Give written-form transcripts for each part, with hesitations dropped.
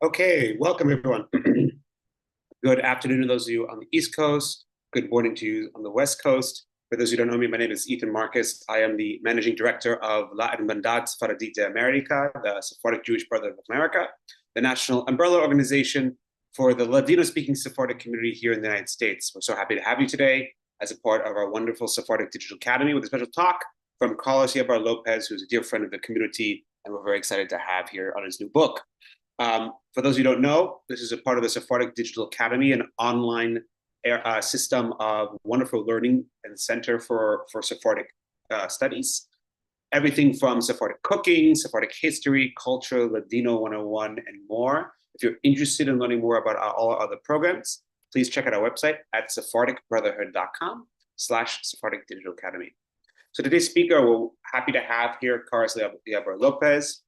Okay, welcome everyone. Good afternoon to those of you on the East Coast. Good morning to you on the West Coast. For those who don't know me, my name is Ethan Marcus. I am the managing director of La Hermandad Sefaradita America, the Sephardic Jewish Brotherhood of America, the national umbrella organization for the Ladino-speaking Sephardic community here in the United States. We're so happy to have you today as a part of our wonderful Sephardic Digital Academy with a special talk from Carlos Yabar Lopez, who's a dear friend of the community, and we're very excited to have here on his new book. For those who don't know, this is a part of the Sephardic Digital Academy, an online system of wonderful learning and center for Sephardic studies. Everything from Sephardic cooking, Sephardic history, culture, Ladino 101, and more. If you're interested in learning more about all our other programs, please check out our website at sephardicbrotherhood.com/Sephardic Digital Academy. So today's speaker, we're happy to have here Carlos Yabar Lopez,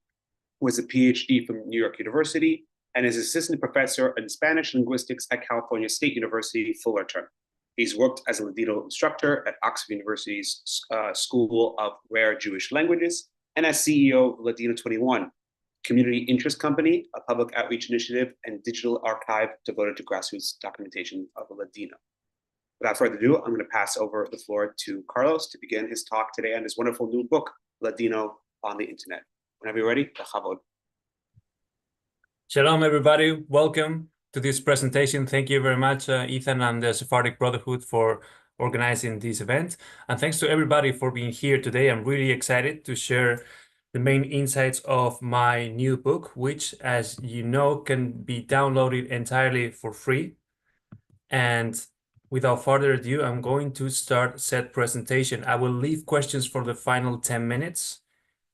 who is a PhD from New York University and is assistant professor in Spanish linguistics at California State University, Fullerton. He's worked as a Ladino instructor at Oxford University's School of Rare Jewish Languages and as CEO of Ladino 21, community interest company, a public outreach initiative, and digital archive devoted to grassroots documentation of Ladino. Without further ado, I'm going to pass over the floor to Carlos to begin his talk today on his wonderful new book, Ladino on the Internet. Whenever you're ready, Bechavod. Shalom, everybody. Welcome to this presentation. Thank you very much, Ethan and the Sephardic Brotherhood for organizing this event. And thanks to everybody for being here today. I'm really excited to share the main insights of my new book, which, as you know, can be downloaded entirely for free. And without further ado, I'm going to start said presentation. I will leave questions for the final 10 minutes.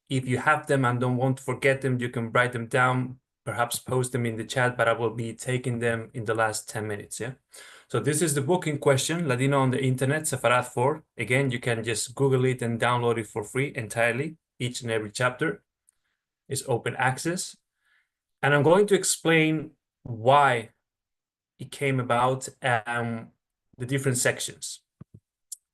If you have them and don't want to forget them, you can write them down, perhaps post them in the chat, but I will be taking them in the last 10 minutes, yeah? So this is the book in question, Ladino on the Internet, Sefarad 4. Again, you can just Google it and download it for free entirely. Each and every chapter is open access. And I'm going to explain why it came about and the different sections.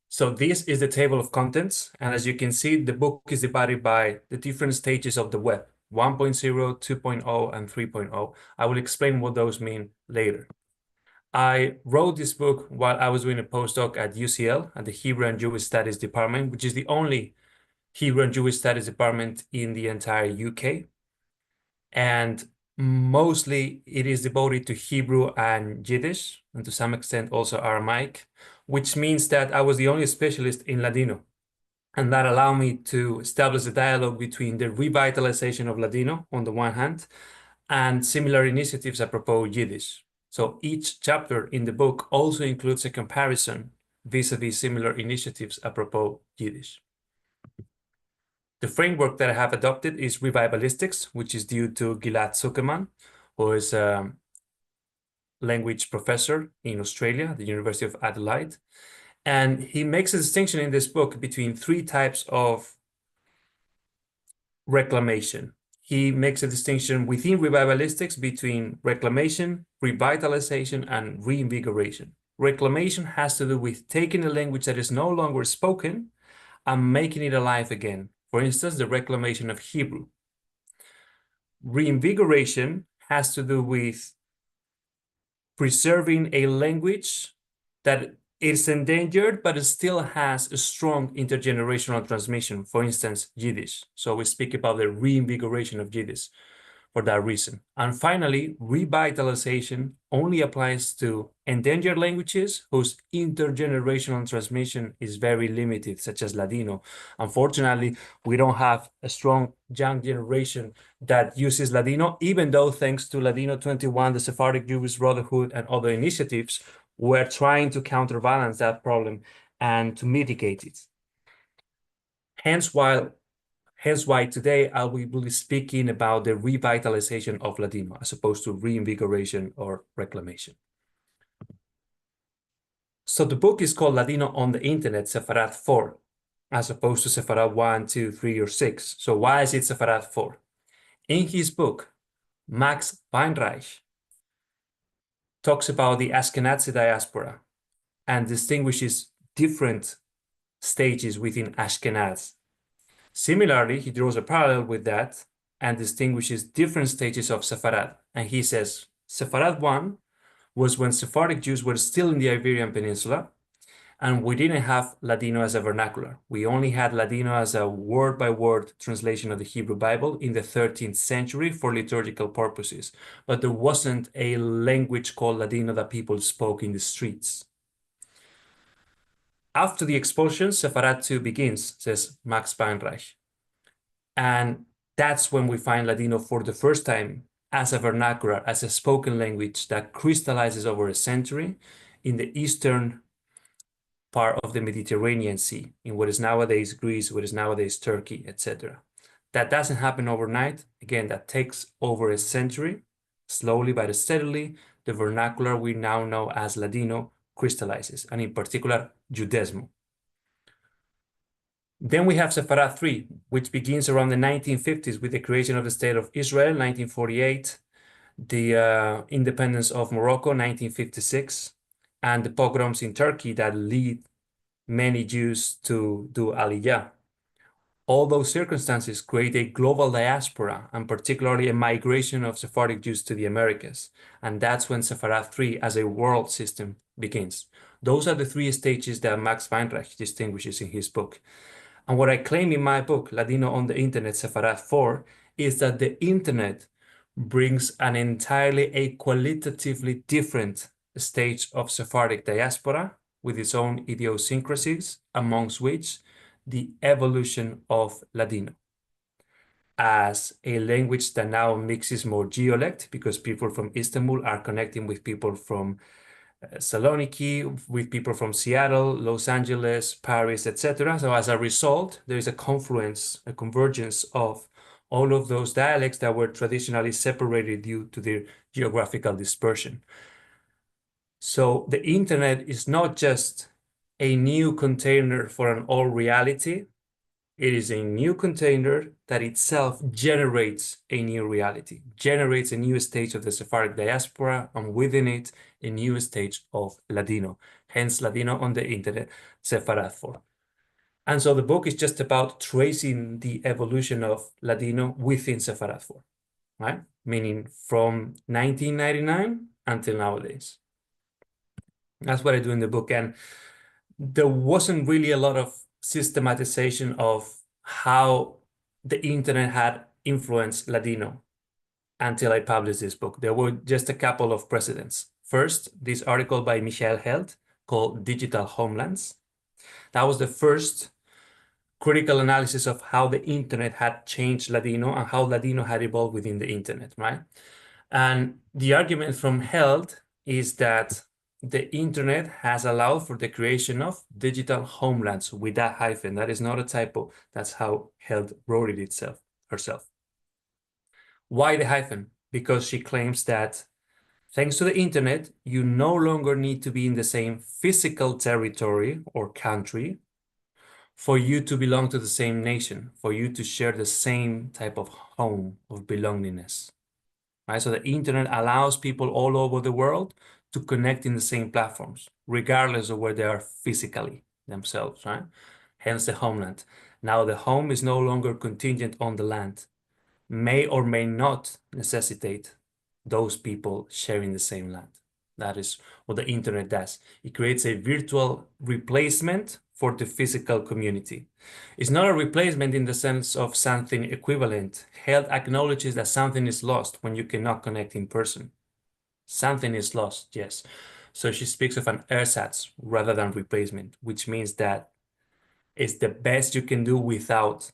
So this is the table of contents. And as you can see, the book is divided by the different stages of the web, 1.0, 2.0, and 3.0. I will explain what those mean later. I wrote this book while I was doing a postdoc at UCL, at the Hebrew and Jewish Studies Department, which is the only Hebrew and Jewish Studies department in the entire UK. And mostly it is devoted to Hebrew and Yiddish, and to some extent also Aramaic, which means that I was the only specialist in Ladino. And that allowed me to establish a dialogue between the revitalization of Ladino on the one hand, and similar initiatives apropos Yiddish. So each chapter in the book also includes a comparison vis-a-vis similar initiatives apropos Yiddish. The framework that I have adopted is revivalistics, which is due to Gilad Zuckerman, who is a language professor in Australia, the University of Adelaide. And he makes a distinction in this book between three types of reclamation. He makes a distinction within revivalistics between reclamation, revitalization, and reinvigoration. Reclamation has to do with taking a language that is no longer spoken and making it alive again. For instance, the reclamation of Hebrew. Reinvigoration has to do with preserving a language that is endangered, but it still has a strong intergenerational transmission, for instance, Yiddish. So we speak about the reinvigoration of Yiddish for that reason. And finally, revitalization only applies to endangered languages whose intergenerational transmission is very limited, such as Ladino. Unfortunately, we don't have a strong young generation that uses Ladino, even though thanks to Ladino 21, the Sephardic Jewish Brotherhood, and other initiatives, we're trying to counterbalance that problem and to mitigate it. Hence why today I will be speaking about the revitalization of Ladino as opposed to reinvigoration or reclamation. So the book is called Ladino on the Internet, Sefarad 4, as opposed to Sefarad 1, 2, 3, or 6. So why is it Sefarad 4? In his book, Max Weinreich talks about the Ashkenazi diaspora and distinguishes different stages within Ashkenaz. Similarly, he draws a parallel with that and distinguishes different stages of Sepharad. And he says, Sepharad 1 was when Sephardic Jews were still in the Iberian Peninsula, and we didn't have Ladino as a vernacular. We only had Ladino as a word-by-word translation of the Hebrew Bible in the 13th century for liturgical purposes, but there wasn't a language called Ladino that people spoke in the streets. After the expulsion, Sepharad 2 begins, says Max Weinreich. And that's when we find Ladino for the first time as a vernacular, as a spoken language that crystallizes over a century in the eastern part of the Mediterranean Sea, in what is nowadays Greece, what is nowadays Turkey, etc. That doesn't happen overnight. Again, that takes over a century. Slowly but steadily, the vernacular we now know as Ladino crystallizes, and in particular, Judaismo. Then we have Sepharad 3, which begins around the 1950s with the creation of the State of Israel, 1948, the independence of Morocco, 1956, and the pogroms in Turkey that lead many Jews to do Aliyah. All those circumstances create a global diaspora, and particularly a migration of Sephardic Jews to the Americas. And that's when Sepharad 3 as a world system begins. Those are the three stages that Max Weinreich distinguishes in his book. And what I claim in my book, Ladino on the Internet, Sepharad 4, is that the Internet brings an entirely a qualitatively different stage of Sephardic diaspora with its own idiosyncrasies, amongst which the evolution of Ladino as a language that now mixes more geolect because people from Istanbul are connecting with people from Saloniki, with people from Seattle, Los Angeles, Paris, etc. So as a result, there is a confluence, a convergence of all of those dialects that were traditionally separated due to their geographical dispersion. So the internet is not just a new container for an old reality. It is a new container that itself generates a new reality, generates a new stage of the Sephardic diaspora, and within it, a new stage of Ladino. Hence, Ladino on the Internet, Sepharad 4. And so the book is just about tracing the evolution of Ladino within Sepharad 4, right? Meaning from 1999 until nowadays. That's what I do in the book. And there wasn't really a lot of systematization of how the internet had influenced Ladino until I published this book. There were just a couple of precedents. First, this article by Michael Held called Digital Homelands. That was the first critical analysis of how the internet had changed Ladino and how Ladino had evolved within the internet, right? And the argument from Held is that the internet has allowed for the creation of digital homelands with that hyphen. That is not a typo. That's how Held wrote it herself. Why the hyphen? Because she claims that thanks to the internet, you no longer need to be in the same physical territory or country for you to belong to the same nation, for you to share the same type of home of belongingness. Right? So the internet allows people all over the world to connect in the same platforms, regardless of where they are physically themselves, right? Hence the homeland. Now the home is no longer contingent on the land, may or may not necessitate those people sharing the same land. That is what the internet does. It creates a virtual replacement for the physical community. It's not a replacement in the sense of something equivalent. Held acknowledges that something is lost when you cannot connect in person. Something is lost, yes. So she speaks of an ersatz rather than replacement, which means that it's the best you can do without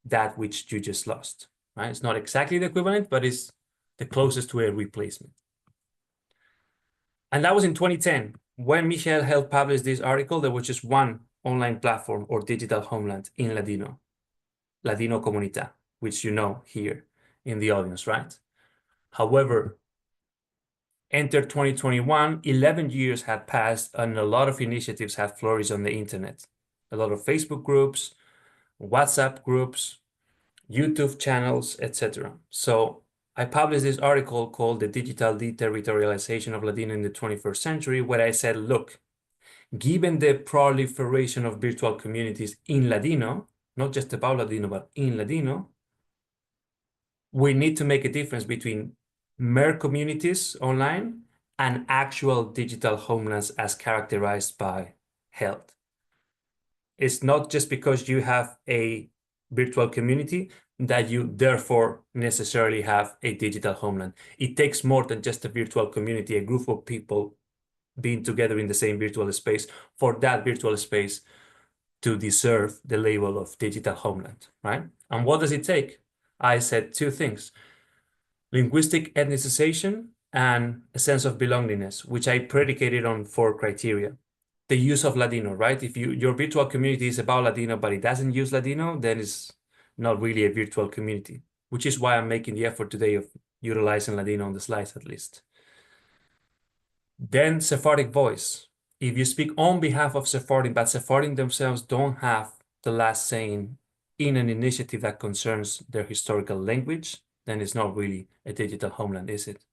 that which you just lost, right? It's not exactly the equivalent, but it's the closest to a replacement. And that was in 2010. When Michael Held published this article, there was just one online platform or digital homeland in Ladino, Ladino Comunidad, which you know here in the audience, right? However, enter 2021, 11 years had passed and a lot of initiatives had flourished on the internet. A lot of Facebook groups, WhatsApp groups, YouTube channels, etc. So I published this article called The Digital Deterritorialization of Ladino in the 21st Century, where I said, look, given the proliferation of virtual communities in Ladino, not just about Ladino, but in Ladino, we need to make a difference between mere communities online and actual digital homelands as characterized by health. It's not just because you have a virtual community that you therefore necessarily have a digital homeland. It takes more than just a virtual community, a group of people being together in the same virtual space for that virtual space to deserve the label of digital homeland, right? And what does it take? I said two things: linguistic ethnicization and a sense of belongingness, which I predicated on 4 criteria. The use of Ladino, right? If your virtual community is about Ladino, but it doesn't use Ladino, then it's not really a virtual community, which is why I'm making the effort today of utilizing Ladino on the slides at least. Then Sephardic voice. If you speak on behalf of Sephardim, but Sephardim themselves don't have the last saying in an initiative that concerns their historical language, then it's not really a digital homeland, is it?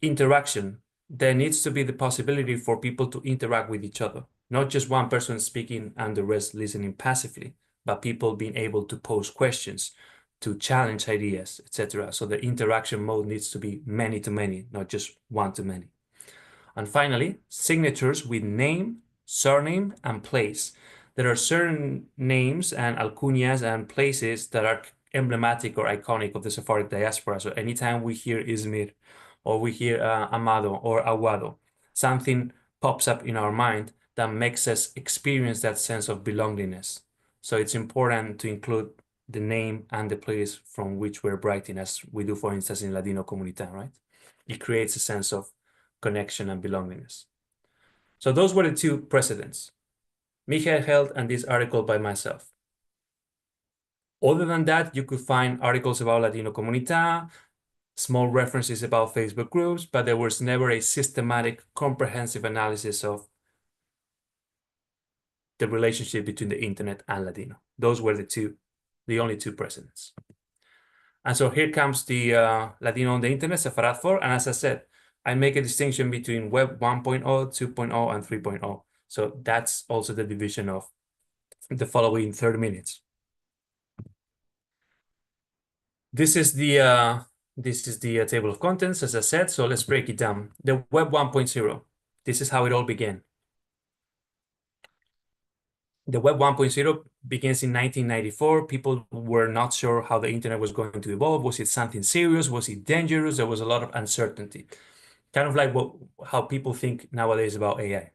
Interaction. There needs to be the possibility for people to interact with each other, not just one person speaking and the rest listening passively, but people being able to pose questions, to challenge ideas, etc. So the interaction mode needs to be many to many, not just one to many. And finally, signatures with name, surname, and place. There are certain names and alcunias and places that are emblematic or iconic of the Sephardic diaspora. So anytime we hear Izmir, or we hear Amado or Aguado, something pops up in our mind that makes us experience that sense of belongingness. So it's important to include the name and the place from which we're writing, as we do, for instance, in Ladino Comunidad, right? It creates a sense of connection and belongingness. So those were the 2 precedents: Michael Held and this article by myself. Other than that, you could find articles about Ladino Comunidad, small references about Facebook groups, but there was never a systematic, comprehensive analysis of the relationship between the internet and Ladino. Those were the only 2 precedents. And so here comes the Ladino on the internet, Sefarad 4. And as I said, I make a distinction between Web 1.0, 2.0, and 3.0. So that's also the division of the following 30 minutes. This is the table of contents, as I said. So let's break it down. The Web 1.0. This is how it all began. The Web 1.0 begins in 1994. People were not sure how the internet was going to evolve. Was it something serious? Was it dangerous? There was a lot of uncertainty. Kind of like how people think nowadays about AI.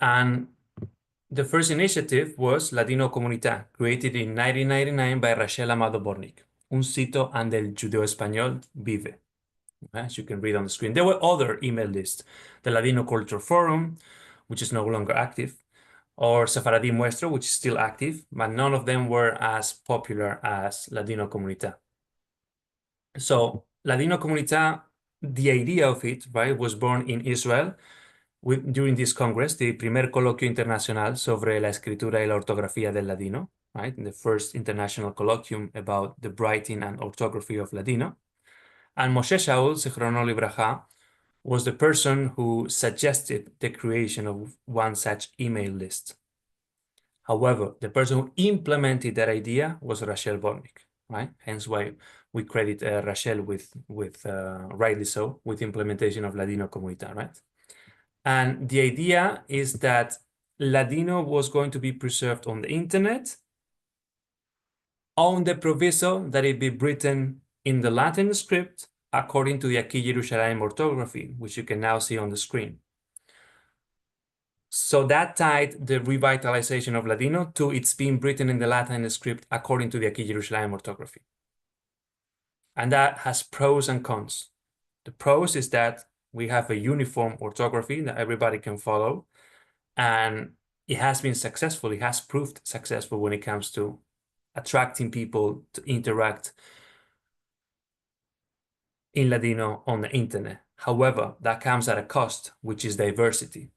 And the first initiative was Ladino Comunidad, created in 1999 by Rachel Amado Bornik, un sitio donde el judeo español vive, as you can read on the screen. There were other email lists, the Ladino Culture Forum, which is no longer active, or Sefaradi Muestro, which is still active, but none of them were as popular as Ladino Comunidad. So Ladino Comunidad, the idea of it, right, was born in Israel during this Congress, the primer coloquio internacional sobre la escritura y la ortografía del Ladino, right, the first international colloquium about the writing and orthography of Ladino. And Moshe Shaul, Zichrono Livracha, was the person who suggested the creation of one such email list. However, the person who implemented that idea was Rachel Bornik, right? Hence why we credit Rachel with rightly so, with implementation of Ladino Comunidad, right? And the idea is that Ladino was going to be preserved on the internet on the proviso that it be written in the Latin script according to the Aquí Jerusalem orthography, which you can now see on the screen. So that tied the revitalization of Ladino to its being written in the Latin script according to the Aquí Jerusalem orthography. And that has pros and cons. The pros is that we have a uniform orthography that everybody can follow, and it has been successful. It has proved successful when it comes to attracting people to interact in Ladino on the internet. However, that comes at a cost, which is diversity.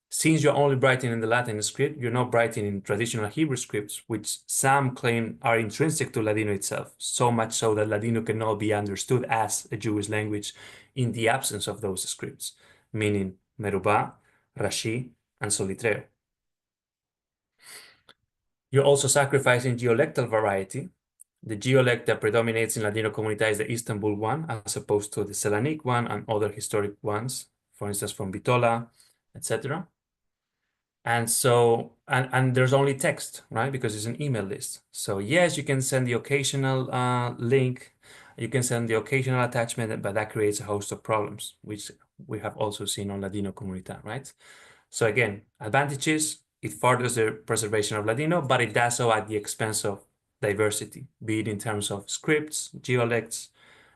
Since you're only writing in the Latin script, you're not writing in traditional Hebrew scripts, which some claim are intrinsic to Ladino itself, so much so that Ladino cannot be understood as a Jewish language in the absence of those scripts, meaning Merubah, Rashi, and Solitreo. You're also sacrificing geolectal variety, The geolect that predominates in Ladino Comunidad is the Istanbul one, as opposed to the Selanik one and other historic ones, for instance, from Bitola, etc. And so, and there's only text, right? Because it's an email list. So yes, you can send the occasional link, you can send the occasional attachment, but that creates a host of problems, which we have also seen on Ladino Comunidad, right? So again, advantages, it furthers the preservation of Ladino, but it does so at the expense of diversity, be it in terms of scripts, geolects,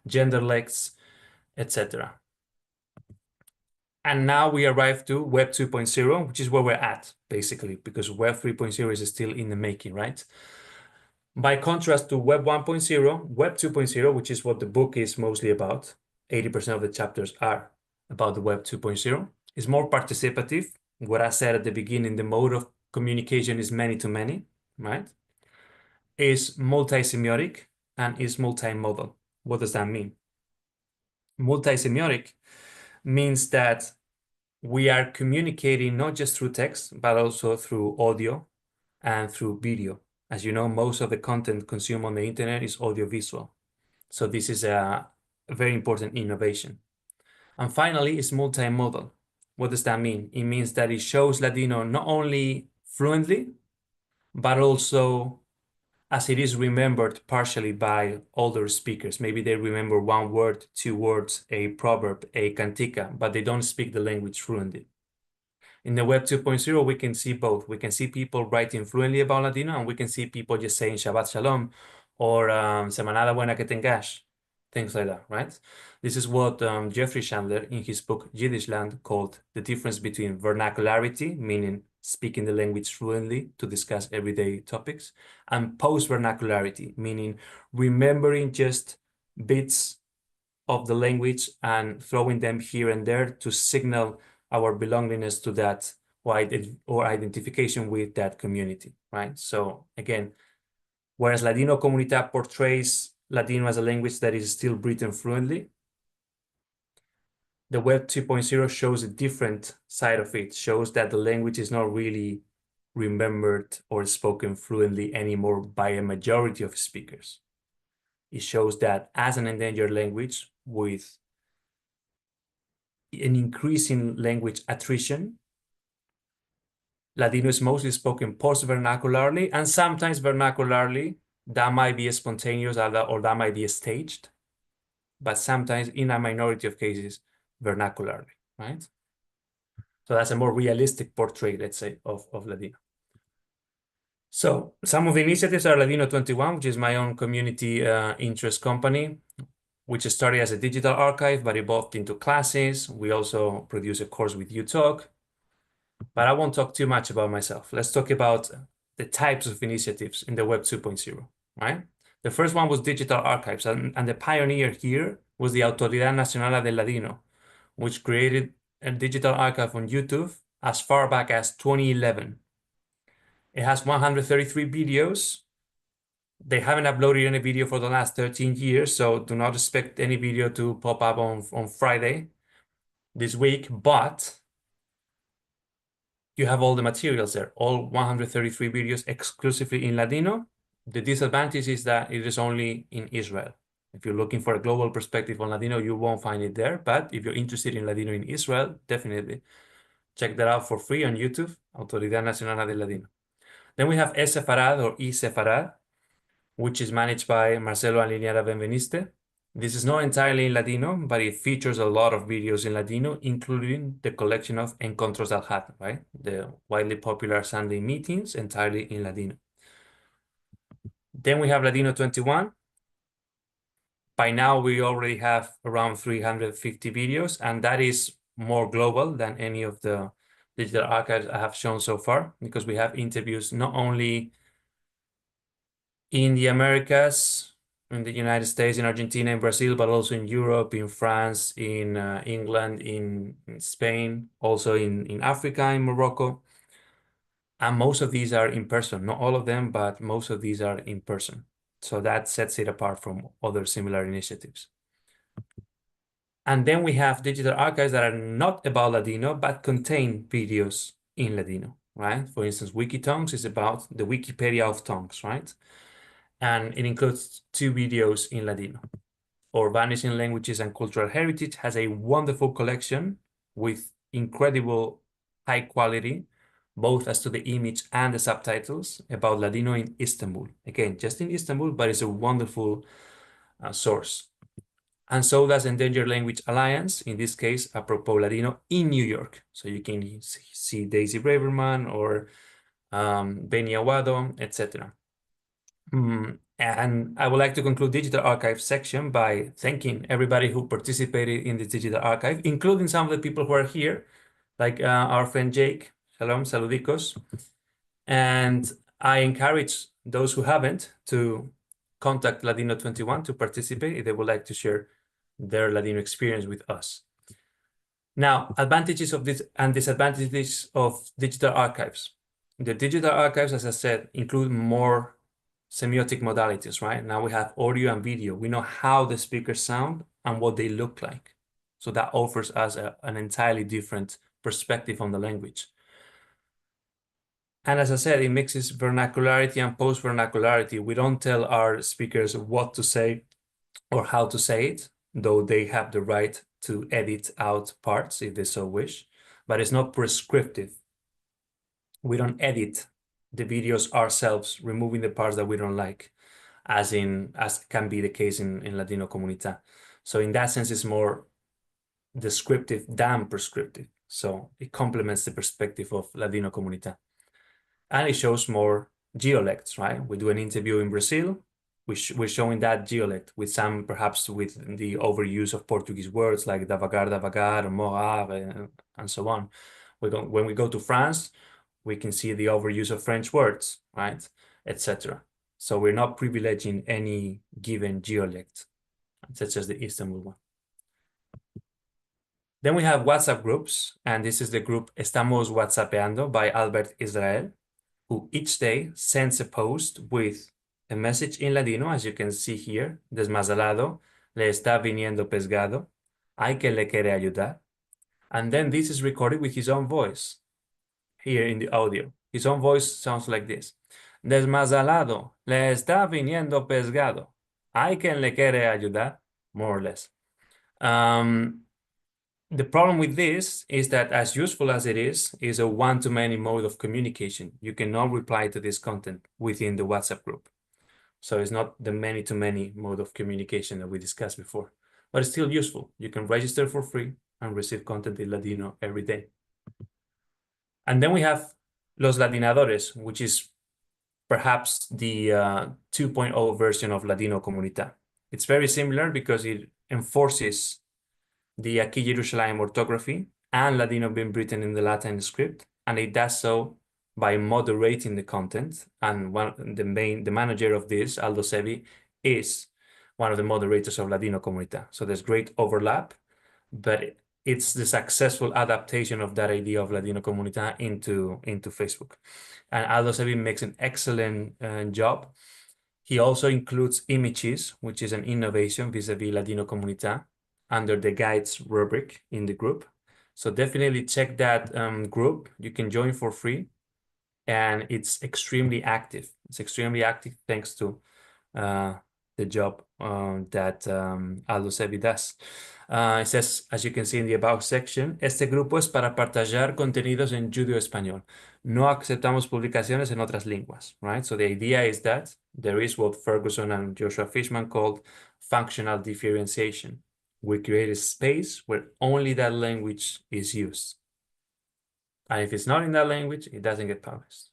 genderlects, etc. And now we arrive to Web 2.0, which is where we're at, basically, because Web 3.0 is still in the making, right? By contrast to Web 1.0, Web 2.0, which is what the book is mostly about, 80% of the chapters are about the Web 2.0, is more participative. What I said at the beginning, the mode of communication is many to many, right? Is multisemiotic and is multimodal. What does that mean? Multisemiotic means that we are communicating not just through text, but also through audio and through video. As you know, most of the content consumed on the internet is audiovisual. So this is a very important innovation. And finally, it's multimodal. What does that mean? It means that it shows Ladino not only fluently, but also as it is remembered partially by older speakers. Maybe they remember one word, two words, a proverb, a cantica, but they don't speak the language fluently. In the Web 2.0, we can see both. We can see people writing fluently about Ladino, and we can see people just saying Shabbat Shalom or Semanada Buena que tengas, things like that, right? This is what Jeffrey Chandler in his book Yiddish Land called the difference between vernacularity, meaning speaking the language fluently to discuss everyday topics, and post-vernacularity, meaning remembering just bits of the language and throwing them here and there to signal our belongingness to that or identification with that community, right? So again, whereas Ladino Comunidad portrays Ladino as a language that is still written fluently, the Web 2.0 shows a different side of it, shows that the language is not really remembered or spoken fluently anymore by a majority of speakers. It shows that as an endangered language with an increasing language attrition, Ladino is mostly spoken post-vernacularly, and sometimes vernacularly, that might be spontaneous or that might be staged, but sometimes in a minority of cases, vernacularly, right? So that's a more realistic portrait, let's say, of Ladino. So some of the initiatives are Ladino 21, which is my own community interest company, which started as a digital archive, but evolved into classes. We also produce a course with UTalk, but I won't talk too much about myself. Let's talk about the types of initiatives in the Web 2.0, right? The first one was digital archives, and the pioneer here was the Autoridad Nacional del Ladino, which created a digital archive on YouTube as far back as 2011. It has 133 videos. They haven't uploaded any video for the last 13 years, so do not expect any video to pop up on Friday this week, but you have all the materials there, all 133 videos exclusively in Ladino. The disadvantage is that it is only in Israel. If you're looking for a global perspective on Ladino, you won't find it there, but if you're interested in Ladino in Israel, definitely check that out for free on YouTube, Autoridad Nacional del Ladino. Then we have eSefarad or eSefarad, which is managed by Marcelo Alineada Benveniste. This is not entirely in Ladino, but it features a lot of videos in Ladino, including the collection of Encontros del Hat, right? The widely popular Sunday meetings entirely in Ladino. Then we have Ladino 21. By now, we already have around 350 videos, and that is more global than any of the digital archives I have shown so far, because we have interviews not only in the Americas, in the United States, in Argentina, in Brazil, but also in Europe, in France, in England, in Spain, also in Africa, in Morocco. And most of these are in person, not all of them, but most of these are in person. So that sets it apart from other similar initiatives. And then we have digital archives that are not about Ladino, but contain videos in Ladino, right? For instance, Wikitongues is about the Wikipedia of tongues, right? and it includes 2 videos in Ladino. Or Vanishing Languages and Cultural Heritage has a wonderful collection with incredible high quality, both as to the image and the subtitles, about Ladino in Istanbul. Again, just in Istanbul, but it's a wonderful source. And so does Endangered Language Alliance, in this case, apropos Ladino in New York. So you can see Daisy Braverman or Benny Aguado, etc. And I would like to conclude Digital Archive section by thanking everybody who participated in the Digital Archive, including some of the people who are here, like our friend Jake. Shalom, saludicos. And I encourage those who haven't to contact Ladino 21 to participate if they would like to share their Ladino experience with us. Now, advantages of this and disadvantages of digital archives. The digital archives, as I said, include more semiotic modalities, right? Now we have audio and video. We know how the speakers sound and what they look like. So that offers us an entirely different perspective on the language. And as I said, it mixes vernacularity and post-vernacularity. We don't tell our speakers what to say or how to say it, though they have the right to edit out parts if they so wish, but it's not prescriptive. We don't edit the videos ourselves, removing the parts that we don't like, as can be the case in Ladino Comunidad. So in that sense, it's more descriptive than prescriptive. So it complements the perspective of Ladino Comunidad. And it shows more geolects, right? We do an interview in Brazil, we're showing that geolect with some, perhaps with the overuse of Portuguese words like davagar, morar, and so on. When we go to France, we can see the overuse of French words, right? Etc. So we're not privileging any given geolect, such as the Istanbul one. Then we have WhatsApp groups, and this is the group Estamos WhatsAppeando by Albert Israel, who each day sends a post with a message in Ladino, as you can see here, desmazalado, le está viniendo pesgado, hay que le quiere ayudar. And then this is recorded with his own voice here in the audio. His own voice sounds like this. Desmazalado, le está viniendo pesgado, hay quien le quiere ayudar, more or less. The problem with this is that, as useful as it is a one-to-many mode of communication. You cannot reply to this content within the WhatsApp group. So it's not the many-to-many mode of communication that we discussed before, but it's still useful. You can register for free and receive content in Ladino every day. And then we have Los Ladinadores, which is perhaps the 2.0 version of Ladino Comunidad. It's very similar because it enforces the Aquí Jerusalem orthography and Ladino being written in the Latin script, and it does so by moderating the content. And the manager of this, Aldo Sevi, is one of the moderators of Ladino Comunidad. So there's great overlap, but it's the successful adaptation of that idea of Ladino Comunidad into Facebook. And Aldo Sevi makes an excellent job. He also includes images, which is an innovation vis-a-vis Ladino Comunidad, under the guides rubric in the group. So definitely check that group. You can join for free, and it's extremely active. It's extremely active thanks to the job that Aldo Sevi does. It says, as you can see in the About section, este grupo es para partajar contenidos en judeo-español. No aceptamos publicaciones en otras lenguas, right? So the idea is that there is what Ferguson and Joshua Fishman called functional differentiation. We create a space where only that language is used. And if it's not in that language, it doesn't get published.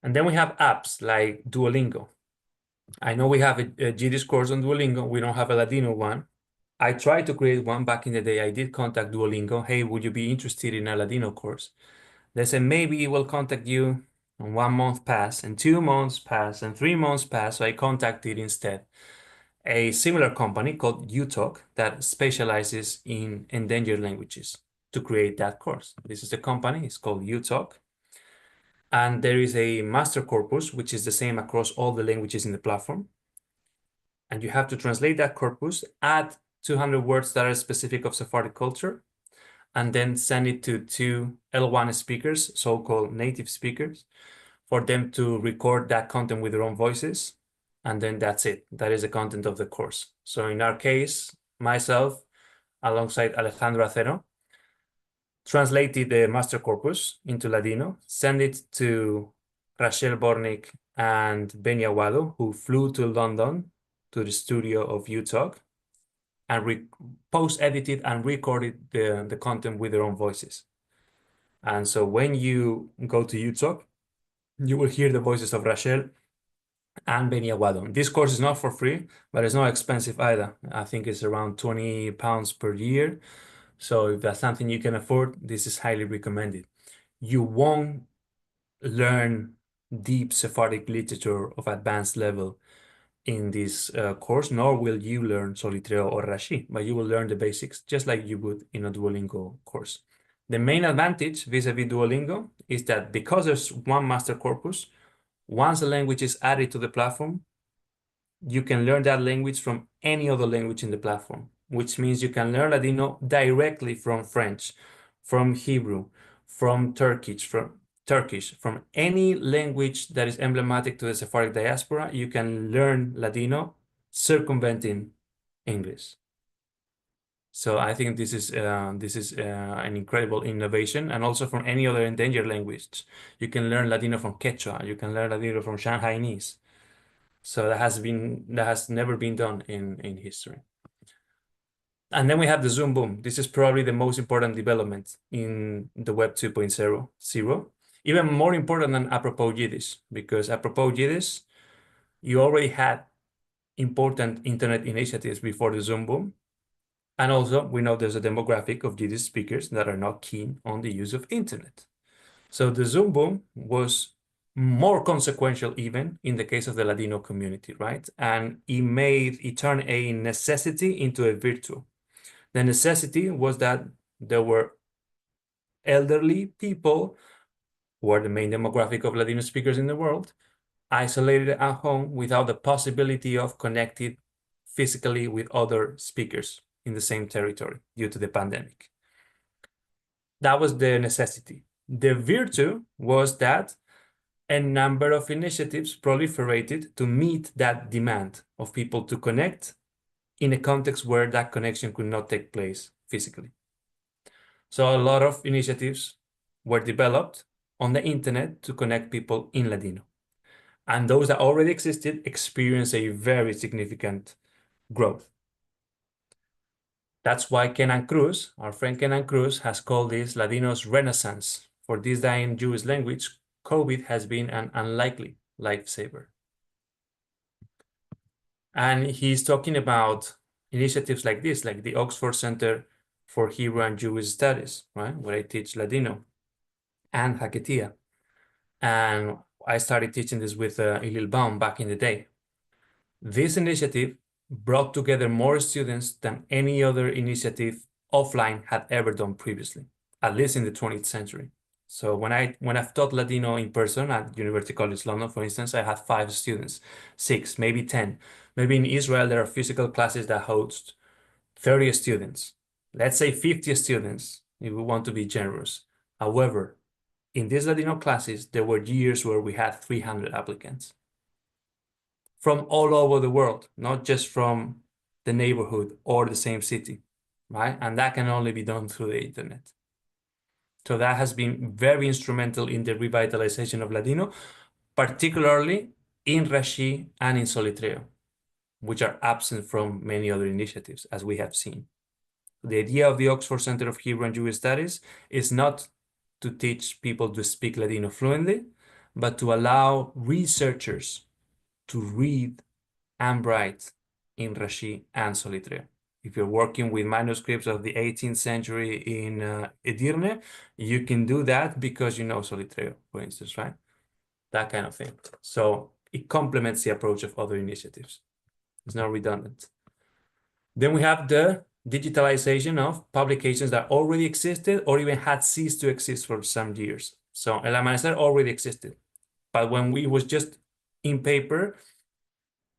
And then we have apps like Duolingo. I know we have a GDIS course on Duolingo. We don't have a Ladino one. I tried to create one back in the day. I did contact Duolingo. Hey, would you be interested in a Ladino course? They said, maybe we'll contact you. And 1 month passed, and 2 months passed, and 3 months passed. So I contacted instead a similar company called UTalk that specializes in endangered languages to create that course. This is the company, it's called UTalk. And there is a master corpus, which is the same across all the languages in the platform. And you have to translate that corpus, add 200 words that are specific of Sephardic culture, and then send it to 2 L1 speakers, so-called native speakers, for them to record that content with their own voices. And then that's it. That is the content of the course. So in our case, myself, alongside Alejandro Acero, translated the master corpus into Ladino, sent it to Rachel Bornik and Benny Aguado, who flew to London to the studio of UTalk and post-edited and recorded the content with their own voices. And so when you go to UTalk, you will hear the voices of Rachel and Benny Aguado. This course is not for free, but it's not expensive either. I think it's around £20 per year. So if that's something you can afford, this is highly recommended. You won't learn deep Sephardic literature of advanced level in this course, nor will you learn Solitreo or Rashi, but you will learn the basics just like you would in a Duolingo course. The main advantage vis-a-vis Duolingo is that because there's one master corpus, once a language is added to the platform, you can learn that language from any other language in the platform, which means you can learn Ladino directly from French, from Hebrew, from Turkish, from any language that is emblematic to the Sephardic diaspora. You can learn Ladino circumventing English. So I think this is an incredible innovation, and also from any other endangered language. You can learn Ladino from Quechua. You can learn Ladino from Shanghainese. So that has never been done in history. And then we have the Zoom Boom. This is probably the most important development in the Web 2.0, even more important than apropos Yiddish, because apropos Yiddish, you already had important internet initiatives before the Zoom Boom. And also, we know there's a demographic of Yiddish speakers that are not keen on the use of internet. So the Zoom Boom was more consequential even in the case of the Ladino community, right? And it turned a necessity into a virtue. The necessity was that there were elderly people, who are the main demographic of Ladino speakers in the world, isolated at home without the possibility of connecting physically with other speakers in the same territory due to the pandemic. That was the necessity. The virtue was that a number of initiatives proliferated to meet that demand of people to connect in a context where that connection could not take place physically. So a lot of initiatives were developed on the internet to connect people in Ladino. And those that already existed experienced a very significant growth. That's why Kenan Cruz, our friend Kenan Cruz, has called this Ladino's renaissance. For this dying Jewish language, COVID has been an unlikely lifesaver. And he's talking about initiatives like this, like the Oxford Center for Hebrew and Jewish Studies, right? Where I teach Ladino and Haketia. And I started teaching this with Ilil Baum back in the day. This initiative brought together more students than any other initiative offline had ever done previously, at least in the 20th century. So when I've taught Ladino in person at University College London, for instance, I had 5 students, 6, maybe 10. Maybe in Israel, there are physical classes that host 30 students. Let's say 50 students, if we want to be generous. However, in these Ladino classes, there were years where we had 300 applicants from all over the world, not just from the neighborhood or the same city, right? And that can only be done through the internet. So that has been very instrumental in the revitalization of Ladino, particularly in Rashi and in Solitreo, which are absent from many other initiatives, as we have seen. The idea of the Oxford Center of Hebrew and Jewish Studies is not to teach people to speak Ladino fluently, but to allow researchers to read and write in Rashi and Solitreo. If you're working with manuscripts of the 18th century in Edirne, you can do that because you know Solitreo, for instance, right? That kind of thing. So it complements the approach of other initiatives. It's not redundant. Then we have the digitalization of publications that already existed or even had ceased to exist for some years. So El Amanecer already existed, but when it was just in paper,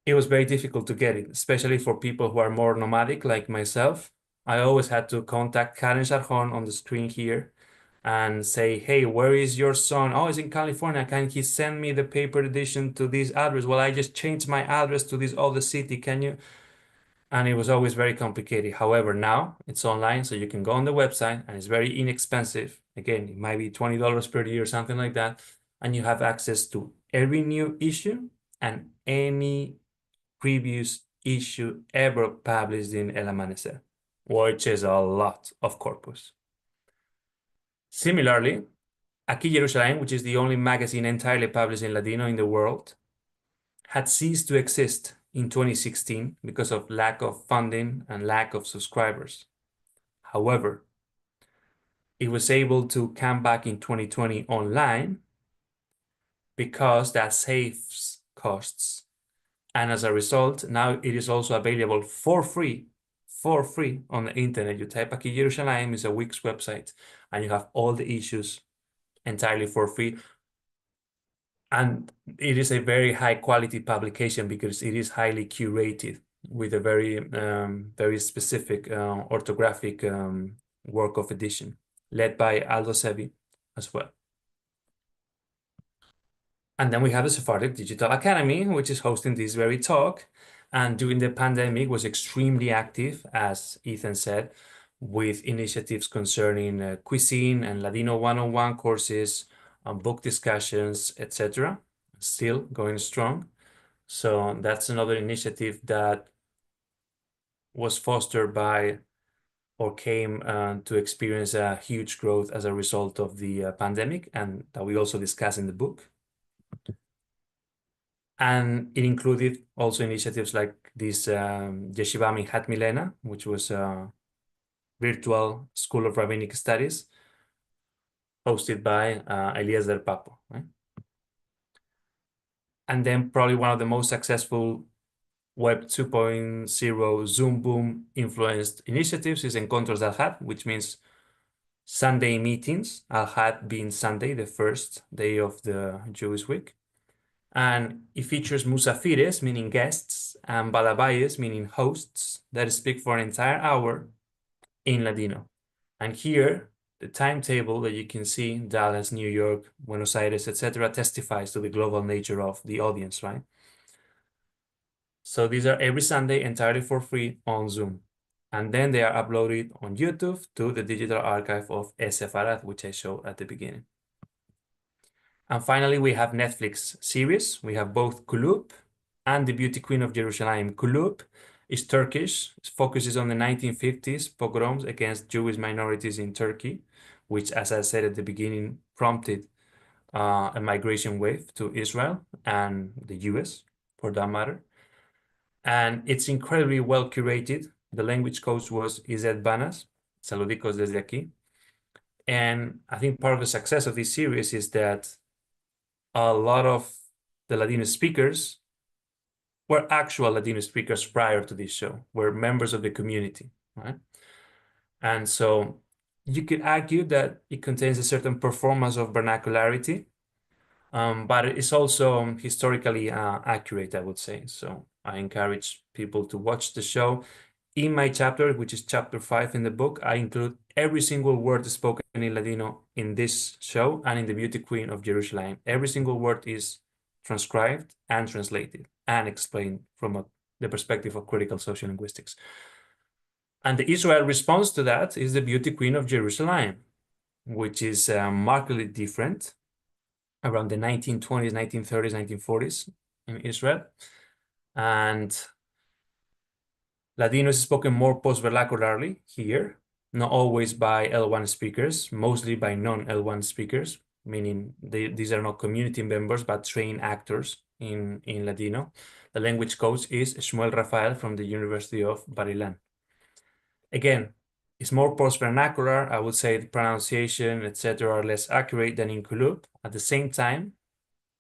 it was very difficult to get it, especially for people who are more nomadic like myself. I always had to contact Karen Charjon on the screen here and say, hey, where is your son? Oh, he's in California. Can he send me the paper edition to this address? Well, I just changed my address to this other city. Can you? And it was always very complicated. However, now it's online, so you can go on the website and it's very inexpensive. Again, it might be $20 per year, something like that. And you have access to every new issue and any previous issue ever published in El Amanecer, which is a lot of corpus. Similarly, Aquí Jerusalem, which is the only magazine entirely published in Ladino in the world, had ceased to exist in 2016 because of lack of funding and lack of subscribers. However, it was able to come back in 2020 online because that saves costs. And as a result, now it is also available for free on the internet. You type Aquí Jerusalem, is a week's website, and you have all the issues entirely for free. And it is a very high quality publication because it is highly curated with a very specific orthographic work of edition led by Aldo Sevi as well. And then we have the Sephardic Digital Academy, which is hosting this very talk. And during the pandemic was extremely active, as Ethan said, with initiatives concerning cuisine and Ladino one-on-one courses, book discussions, etc. Still going strong. So that's another initiative that was fostered by or came to experience a huge growth as a result of the pandemic, and that we also discuss in the book. And it included also initiatives like this Yeshiva Minhat Milena, which was a virtual School of Rabbinic Studies hosted by Eliezer Papo. Right? And then probably one of the most successful Web 2.0 Zoom Boom influenced initiatives is Encontros de Al-Had, which means Sunday meetings, Al-Had being Sunday, the first day of the Jewish week. And it features musafires, meaning guests, and balabayes, meaning hosts, that speak for an entire hour in Ladino. And here, the timetable that you can see, Dallas, New York, Buenos Aires, etc., testifies to the global nature of the audience, right? So these are every Sunday entirely for free on Zoom. And then they are uploaded on YouTube to the digital archive of Sefarad, which I showed at the beginning. And finally, we have Netflix series. We have both Kulüp and The Beauty Queen of Jerusalem. Kulüp is Turkish. It focuses on the 1950s pogroms against Jewish minorities in Turkey, which, as I said at the beginning, prompted a migration wave to Israel and the US, for that matter. And it's incredibly well curated. The language coach was Izet Banas. Saludicos desde aquí. And I think part of the success of this series is that a lot of the Ladino speakers were actual Ladino speakers prior to this show, were members of the community, right? And so you could argue that it contains a certain performance of vernacularity, but it's also historically accurate, I would say. So I encourage people to watch the show. In my chapter, which is chapter 5 in the book, I include every single word spoken in Ladino in this show and in The Beauty Queen of Jerusalem. Every single word is transcribed and translated and explained from the perspective of critical sociolinguistics. And the Israel response to that is The Beauty Queen of Jerusalem, which is markedly different around the 1920s, 1930s, 1940s in Israel. And Ladino is spoken more post-vernacularly here, not always by L1 speakers, mostly by non-L1 speakers, meaning these are not community members, but trained actors in Ladino. The language coach is Shmuel Rafael from the University of Bar-Ilan. Again, it's more post-vernacular. I would say the pronunciation, etc., are less accurate than in Kulüp. At the same time,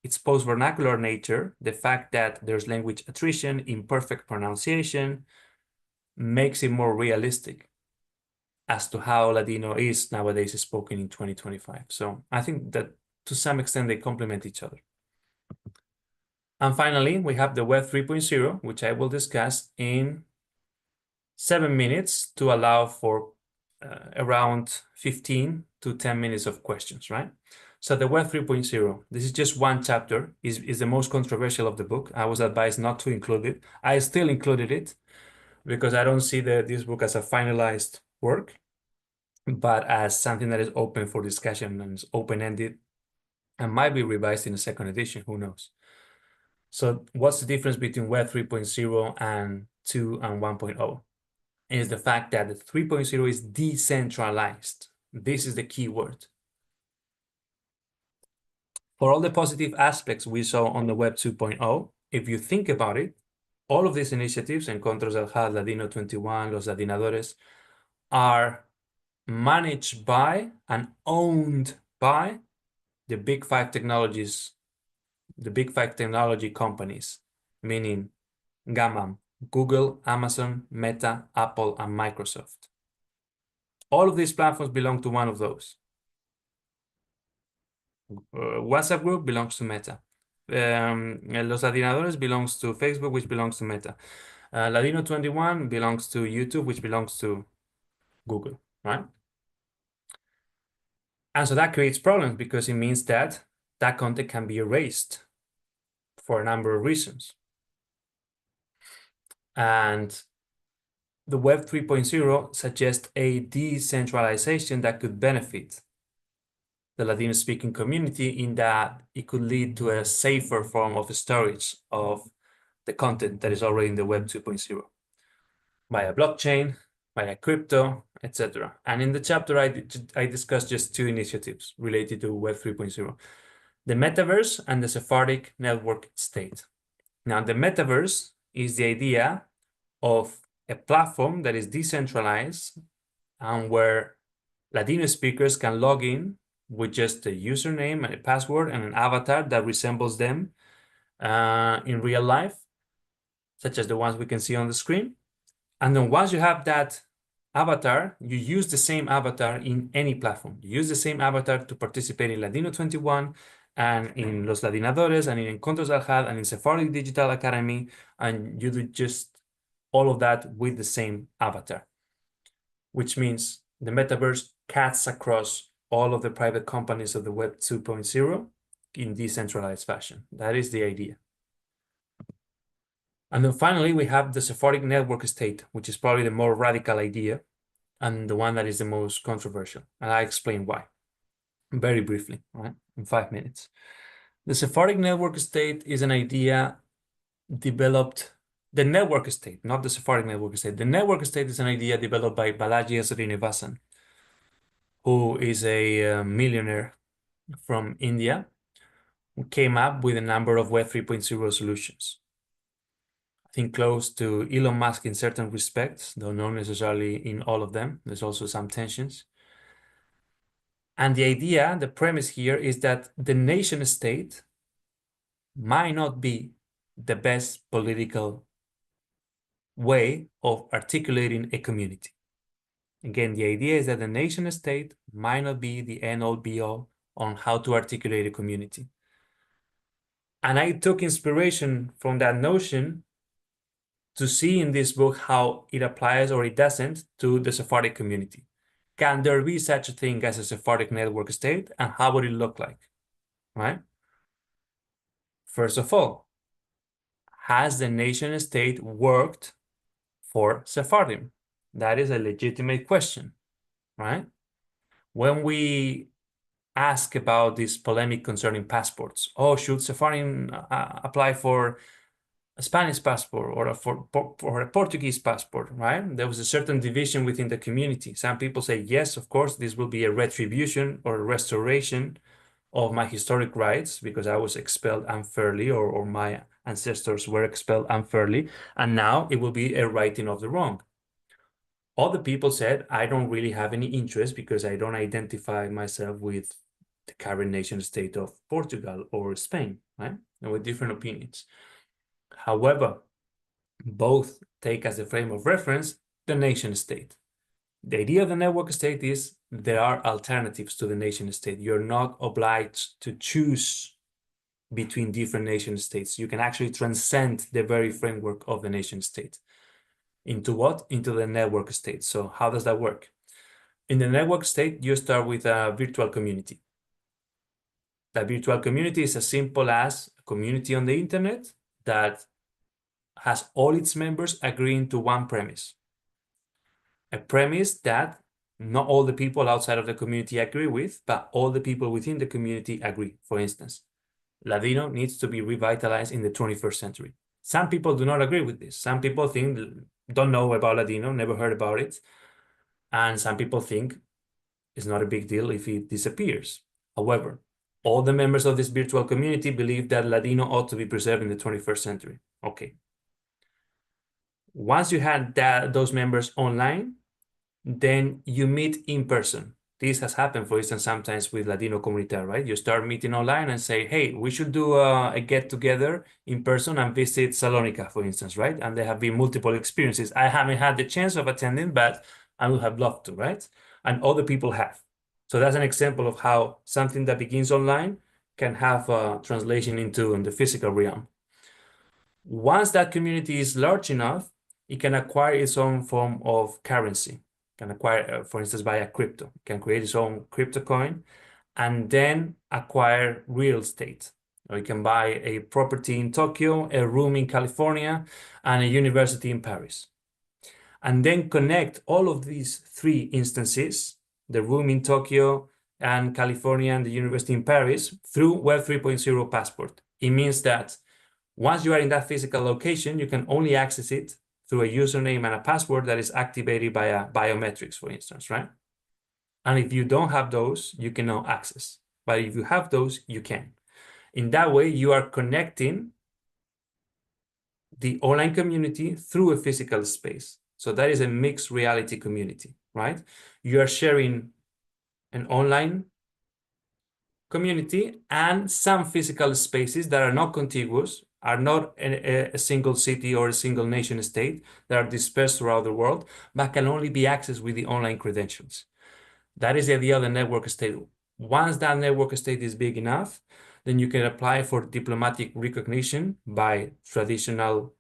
its post-vernacular nature, the fact that there's language attrition, imperfect pronunciation, makes it more realistic as to how Ladino is nowadays spoken in 2025. So I think that to some extent they complement each other. And finally, we have the Web 3.0, which I will discuss in 7 minutes to allow for around 15 to 10 minutes of questions, right? So the Web 3.0, this is just one chapter, is the most controversial of the book. I was advised not to include it. I still included it because I don't see this book as a finalized work, but as something that is open for discussion and is open-ended and might be revised in a second edition, who knows? So what's the difference between Web 3.0 and 2 and 1.0? Is the fact that the 3.0 is decentralized. This is the key word. For all the positive aspects we saw on the Web 2.0, if you think about it, all of these initiatives, Encuentros del HUD, Ladino 21, Los Ladinadores, are managed by and owned by the big five technologies, the big five technology companies, meaning GAMAM, Google, Amazon, Meta, Apple, and Microsoft. All of these platforms belong to one of those. WhatsApp group belongs to Meta. Los Ladinadores belongs to Facebook, which belongs to Meta. Ladino 21 belongs to YouTube, which belongs to Google, right? And so that creates problems because it means that that content can be erased for a number of reasons. And the Web 3.0 suggests a decentralization that could benefit the Ladino-speaking community in that it could lead to a safer form of storage of the content that is already in the Web 2.0 via blockchain, via crypto, etc. And in the chapter, I discussed just two initiatives related to Web 3.0, the metaverse and the Sephardic network state. Now, the metaverse is the idea of a platform that is decentralized and where Ladino speakers can log in with just a username and a password and an avatar that resembles them in real life, such as the ones we can see on the screen. And then once you have that avatar, you use the same avatar in any platform. You use the same avatar to participate in Ladino 21 and in Los Ladinadores and in Encuentros del HUD and in Sephardic Digital Academy, and you do just all of that with the same avatar, which means the metaverse cuts across all of the private companies of the Web 2.0 in decentralized fashion. That is the idea. And then finally, we have the Sephardic network state, which is probably the more radical idea and the one that is the most controversial. And I explain why very briefly, right, in 5 minutes. The Sephardic network state is an idea developed, the network state, not the Sephardic network state. The network state is an idea developed by Balaji Srinivasan, who is a millionaire from India, who came up with a number of Web 3.0 solutions. I think close to Elon Musk in certain respects, though not necessarily in all of them. There's also some tensions. And the idea, the premise here is that the nation state might not be the best political way of articulating a community. Again, the idea is that the nation state might not be the end-all be-all on how to articulate a community. And I took inspiration from that notion to see in this book how it applies or it doesn't to the Sephardic community. Can there be such a thing as a Sephardic network state, and how would it look like, right? First of all, has the nation state worked for Sephardim? That is a legitimate question, right? When we ask about this polemic concerning passports, oh, should Sephardim apply for a Spanish passport or for a Portuguese passport, right? There was a certain division within the community. Some people say, yes, of course, this will be a retribution or a restoration of my historic rights because I was expelled unfairly or my ancestors were expelled unfairly, and now it will be a righting of the wrong. Other people said, I don't really have any interest because I don't identify myself with the current nation state of Portugal or Spain, right? And with different opinions. However, both take as a frame of reference the nation state. The idea of the network state is there are alternatives to the nation state. You're not obliged to choose between different nation states. You can actually transcend the very framework of the nation state. Into what? Into the network state. So how does that work? In the network state, you start with a virtual community. That virtual community is as simple as a community on the internet that has all its members agreeing to one premise. A premise that not all the people outside of the community agree with, but all the people within the community agree. For instance, Ladino needs to be revitalized in the 21st century. Some people do not agree with this. Some people don't know about Ladino, never heard about it. And some people think it's not a big deal if it disappears. However, all the members of this virtual community believe that Ladino ought to be preserved in the 21st century. Okay. Once you had those members online, then you meet in person. This has happened, for instance, sometimes with Ladino Comunidad, right? You start meeting online and say, hey, we should do a get-together in person and visit Salonika, for instance, right? And there have been multiple experiences. I haven't had the chance of attending, but I would have loved to, right? And other people have. So that's an example of how something that begins online can have a translation into the physical realm. Once that community is large enough, it can acquire its own form of currency. Can acquire, for instance, via crypto. It can create its own crypto coin and then acquire real estate. Or you can buy a property in Tokyo, a room in California, and a university in Paris. And then connect all of these three instances, the room in Tokyo and California and the university in Paris, through Web 3.0 Passport. It means that once you are in that physical location, you can only access it through a username and a password that is activated by biometrics, for instance, right? And if you don't have those, you cannot access. But if you have those, you can. In that way, you are connecting the online community through a physical space. So that is a mixed reality community, right? You are sharing an online community and some physical spaces that are not contiguous, are not a single city or a single nation state, that are dispersed throughout the world, but can only be accessed with the online credentials. That is the idea of the network state. Once that network state is big enough, then you can apply for diplomatic recognition by traditional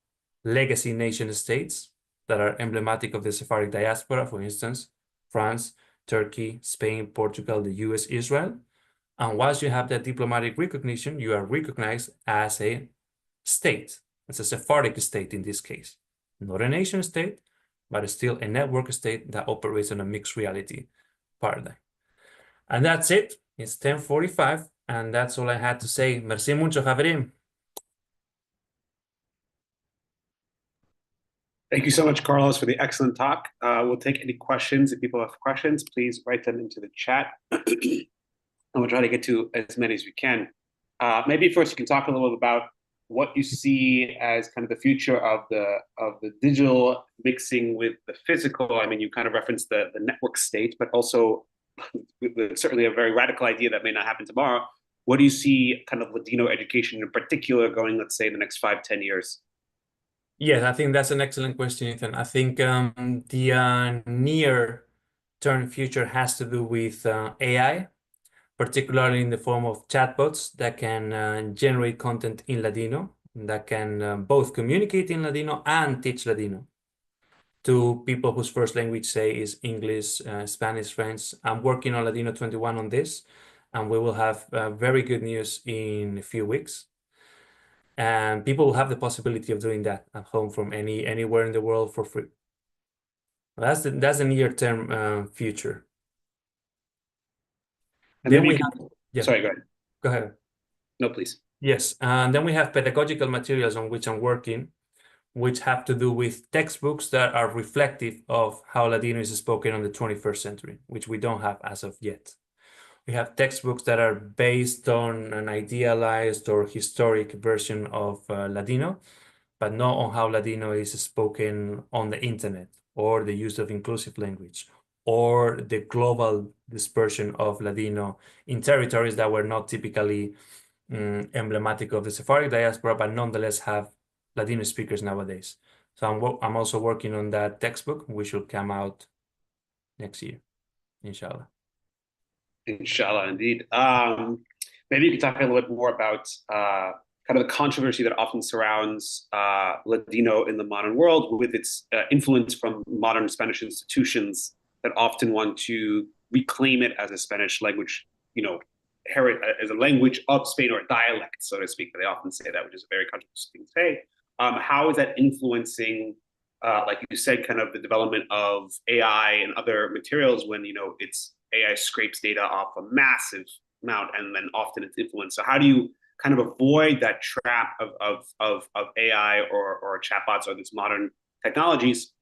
legacy nation states that are emblematic of the Sephardic diaspora, for instance, France, Turkey, Spain, Portugal, the US, Israel. And once you have that diplomatic recognition, you are recognized as a state, as a Sephardic state in this case. Not a nation state, but still a network state that operates on a mixed reality paradigm. And that's it. It's 10:45, and that's all I had to say. Merci mucho, Javier. Thank you so much, Carlos, for the excellent talk. We'll take any questions. If people have questions, please write them into the chat. And we'll try to get to as many as we can. Maybe first you can talk a little bit about what you see as kind of the future of the digital mixing with the physical. I mean, you kind of referenced the network state, but also certainly a very radical idea that may not happen tomorrow. What do you see kind of Ladino education in particular going, let's say, in the next 5-10 years? Yes, I think that's an excellent question, Ethan. I think the near-term future has to do with AI, particularly in the form of chatbots that can generate content in Ladino, that can both communicate in Ladino and teach Ladino to people whose first language, say, is English, Spanish, French. I'm working on Ladino 21 on this, and we will have very good news in a few weeks. And people will have the possibility of doing that at home from anywhere in the world for free. That's the near-term future. And Then maybe we have, yeah, sorry, go ahead. go ahead. No, please. Yes, and then we have pedagogical materials on which I'm working, which have to do with textbooks that are reflective of how Ladino is spoken on the 21st century, which we don't have as of yet. We have textbooks that are based on an idealized or historic version of Ladino, but not on how Ladino is spoken on the internet, or the use of inclusive language, or the global dispersion of Ladino in territories that were not typically emblematic of the Sephardic diaspora, but nonetheless have Ladino speakers nowadays. So I'm also working on that textbook, which will come out next year, inshallah. Inshallah, indeed. Maybe you could talk a little bit more about kind of the controversy that often surrounds Ladino in the modern world with its influence from modern Spanish institutions that often want to reclaim it as a Spanish language, as a language of Spain, or a dialect, so to speak. But they often say that, which is a very controversial thing to say. How is that influencing, like you said, kind of the development of AI and other materials when, it's AI scrapes data off a massive amount, and then often it's influenced. So how do you kind of avoid that trap of AI or chatbots or these modern technologies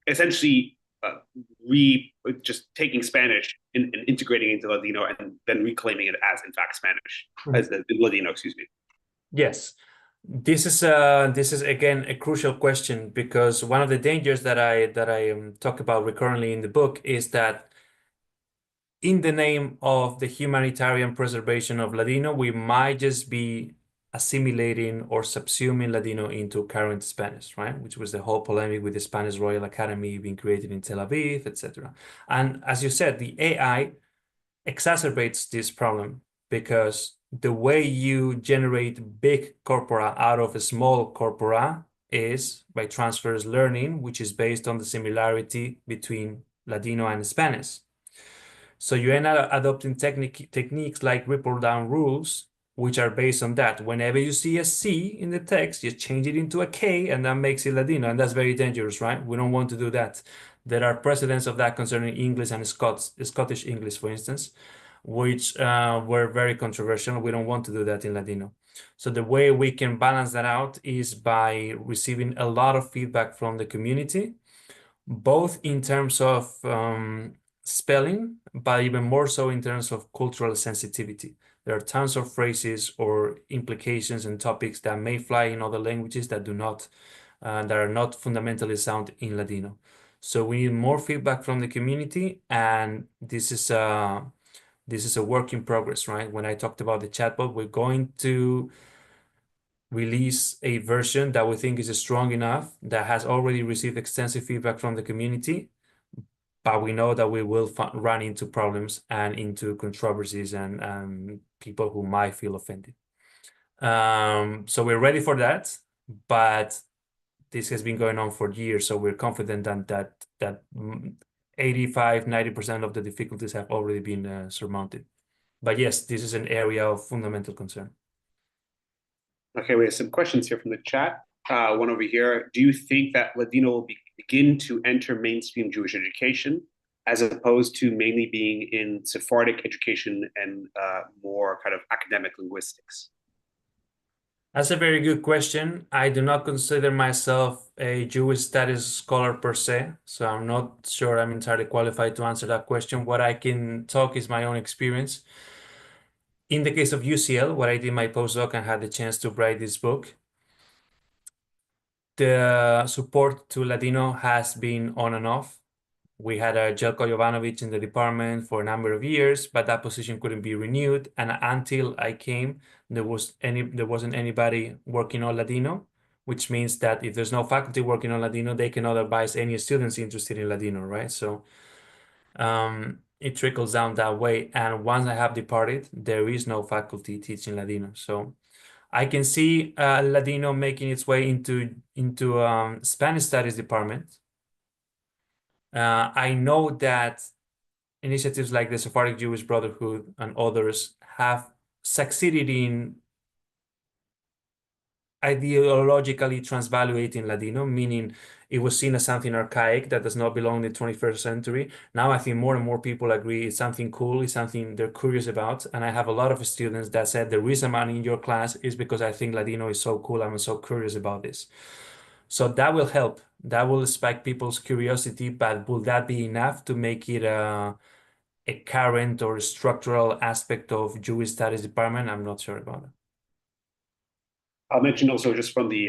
essentially just taking Spanish and integrating into Ladino and then reclaiming it as in fact Spanish, as the Ladino, excuse me. Yes, this is again a crucial question, because one of the dangers that I talk about recurrently in the book is that in the name of the humanitarian preservation of Ladino, we might just be assimilating or subsuming Ladino into current Spanish, right? Which was the whole polemic with the Spanish Royal Academy being created in Tel Aviv, etc. And as you said, the AI exacerbates this problem, because the way you generate big corpora out of a small corpora is by transverse learning, which is based on the similarity between Ladino and Spanish. So you end up adopting techniques like ripple down rules, which are based on that. Whenever you see a C in the text, you change it into a K, and that makes it Ladino, and that's very dangerous, right? We don't want to do that. There are precedents of that concerning English and Scottish English, for instance, which were very controversial. We don't want to do that in Ladino. So the way we can balance that out is by receiving a lot of feedback from the community, both in terms of spelling, but even more so in terms of cultural sensitivity. There are tons of phrases or implications and topics that may fly in other languages that are not fundamentally sound in Ladino. So we need more feedback from the community, and this is a work in progress, right? When I talked about the chatbot, we're going to release a version that we think is strong enough, that has already received extensive feedback from the community, but we know that we will run into problems and into controversies and people who might feel offended. So we're ready for that, but this has been going on for years, so we're confident that 85–90% of the difficulties have already been surmounted. But yes, this is an area of fundamental concern. Okay, we have some questions here from the chat. One over here. Do you think that Ladino will begin to enter mainstream Jewish education, as opposed to mainly being in Sephardic education and more kind of academic linguistics? That's a very good question. I do not consider myself a Jewish studies scholar per se, so I'm not sure I'm entirely qualified to answer that question. What I can talk is my own experience. In the case of UCL, where I did my postdoc and had the chance to write this book, the support to Ladino has been on and off. We had a Jelko Jovanovic in the department for a number of years, but that position couldn't be renewed. And until I came, there wasn't anybody working on Ladino, which means that if there's no faculty working on Ladino, they cannot advise any students interested in Ladino, right? So it trickles down that way. And once I have departed, there is no faculty teaching Ladino. So I can see Ladino making its way into Spanish studies department. I know that initiatives like the Sephardic Jewish Brotherhood and others have succeeded in ideologically transvaluating Ladino, meaning it was seen as something archaic that does not belong in the 21st century. Now I think more and more people agree it's something cool, it's something they're curious about. And I have a lot of students that said the reason I'm in your class is because I think Ladino is so cool, I'm so curious about this. So that will help. That will spike people's curiosity, but will that be enough to make it a current or structural aspect of Jewish Studies department? I'm not sure about it. I'll mention also just from the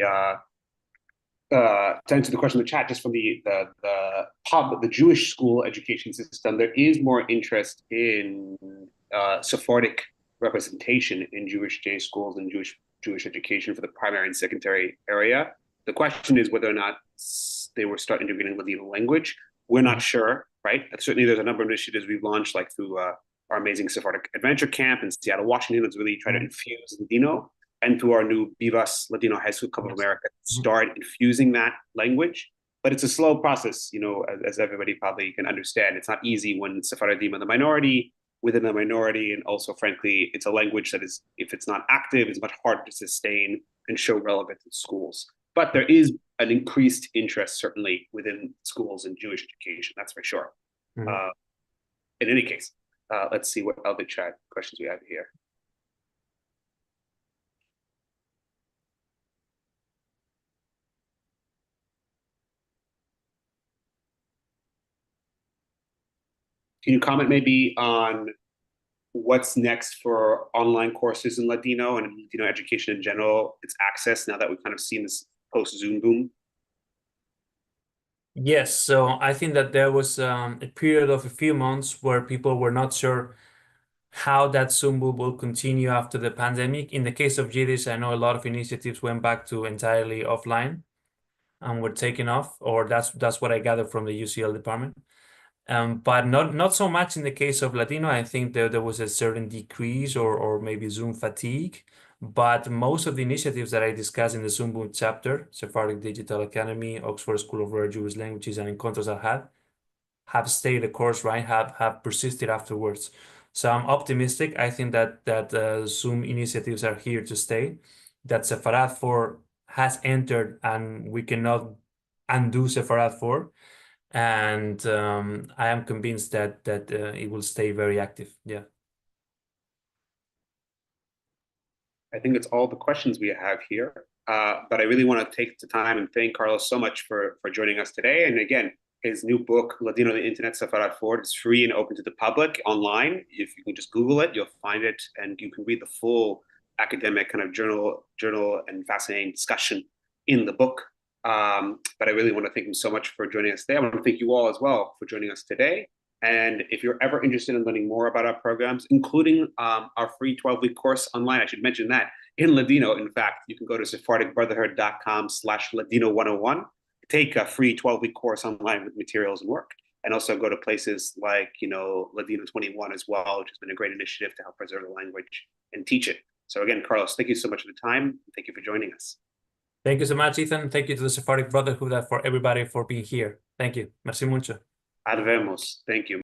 to answer the question in the chat, just from the Jewish school education system, there is more interest in Sephardic representation in Jewish day schools and Jewish education for the primary and secondary area. The question is whether or not they will start integrating Ladino language. We're not sure, right? Certainly, there's a number of initiatives we've launched, like through our amazing Sephardic Adventure Camp in Seattle, Washington, that's really trying to infuse Ladino, and through our new Vivas Ladino High School Club of America, start infusing that language. but it's a slow process, as everybody probably can understand. It's not easy when Sephardim are the minority, within the minority, and also, frankly, it's a language that is, if it's not active, it's much harder to sustain and show relevance in schools. But there is an increased interest, certainly, within schools in Jewish education, that's for sure. Mm-hmm. In any case, let's see what other chat questions we have here. Can you comment maybe on what's next for online courses in Ladino and Ladino education in general, its access, now that we've kind of seen this post-Zoom boom? Yes, so I think that there was a period of a few months where people were not sure how that Zoom boom will continue after the pandemic. In the case of Yiddish, I know a lot of initiatives went back to entirely offline and were taken off, or that's what I gathered from the UCL department. But not so much in the case of Ladino. I think there was a certain decrease or maybe Zoom fatigue. But most of the initiatives that I discussed in the Zoom Boom chapter, Sephardic Digital Academy, Oxford School of Rare Jewish Languages, and Encontros al Had, have stayed the course, right? Have persisted afterwards. So I'm optimistic. I think that Zoom initiatives are here to stay. That Sefarad 4 has entered, and we cannot undo Sefarad 4. And I am convinced that it will stay very active. Yeah. I think it's all the questions we have here. But I really want to take the time and thank Carlos so much for joining us today. And again, his new book, Ladino on the Internet, Sepharad Forward, is free and open to the public online. If you can just Google it, you'll find it, and you can read the full academic kind of journal and fascinating discussion in the book. But I really want to thank him so much for joining us today. I want to thank you all as well for joining us today. And if you're ever interested in learning more about our programs, including our free 12-week course online, I should mention that, in Ladino, in fact, you can go to sephardicbrotherhood.com/Ladino101, take a free 12-week course online with materials and work, and also go to places like, Ladino 21 as well, which has been a great initiative to help preserve the language and teach it. So again, Carlos, thank you so much for the time. Thank you for joining us. Thank you so much, Ethan. Thank you to the Sephardic Brotherhood and for everybody for being here. Thank you. Merci mucho. Ad vemos. Thank you.